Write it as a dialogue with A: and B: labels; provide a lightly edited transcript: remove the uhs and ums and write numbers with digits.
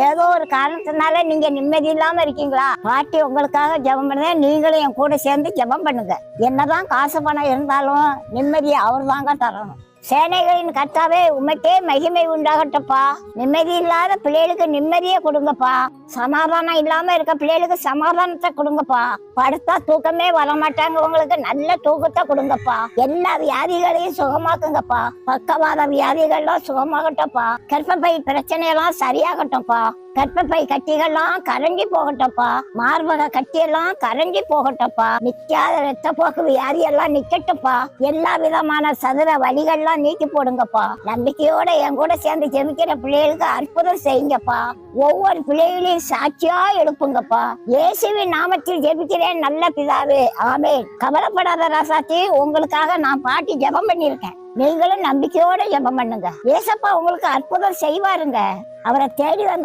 A: ஏதோ ஒரு காரணத்தினால நீங்க நிம்மதி இல்லாம இருக்கீங்களா? பாட்டி உங்களுக்காக ஜெபம் பண்ணுறேன். நீங்களும் என் கூட சேர்ந்து ஜெபம் பண்ணுங்க. என்னதான் காசு பணம் இருந்தாலும் நிம்மதியை அவர் தாங்க தரணும். சேனைகளின் கர்த்தாவே, உமக்கே மகிமை உண்டாகட்டப்பா. நிம்மதி இல்லாத பிள்ளைகளுக்கு நிம்மதியை கொடுங்கப்பா. சமாதானம் இல்லாம இருக்க பிள்ளைகளுக்கு சமாதானத்தை கொடுங்கப்பா. படுத்தா தூக்கமே வரமாட்டாங்க, உங்களுக்கு நல்ல தூக்கத்தை கொடுங்கப்பா. எல்லா வியாதிகளையும் சுகமாக்குங்கப்பா. பக்கவாத வியாதிகள்லாம் சுகமாகட்டப்பா. கர்ப்பப்பை பிரச்சனையெல்லாம் சரியாகட்டும்ப்பா. கர்ப்பப்பை கட்டிகள்லாம் கரைஞ்சி போகட்டப்பா. மார்பக கட்டியெல்லாம் கரைஞ்சி போகட்டப்பா. நிக்காத ரத்த போக்கு வியாதி எல்லாம் நிக்கட்டுப்பா. எல்லா விதமான சதுர வலிகள்லாம் நீக்கி போடுங்கப்பா. நம்பிக்கையோட என் கூட சேர்ந்து ஜெபிக்கிற பிள்ளைகளுக்கு அற்புதம் செய்யுங்கப்பா. ஒவ்வொரு பிள்ளைகளையும் சாட்சியா எழுப்புங்கப்பா. இயேசுவின் நாமத்தில் ஜெபிக்கிறேன் நல்ல பிதாவே, ஆமென். கவலைப்படாத ராசாத்தி, உங்களுக்காக நான் பாட்டி ஜெபம் பண்ணிருக்கேன். நீங்களும் நம்பிக்கையோட ஜெபம் பண்ணுங்க. ஏசப்பா உங்களுக்கு அற்புதம் செய்வாருங்க. அவரை தேடி வந்த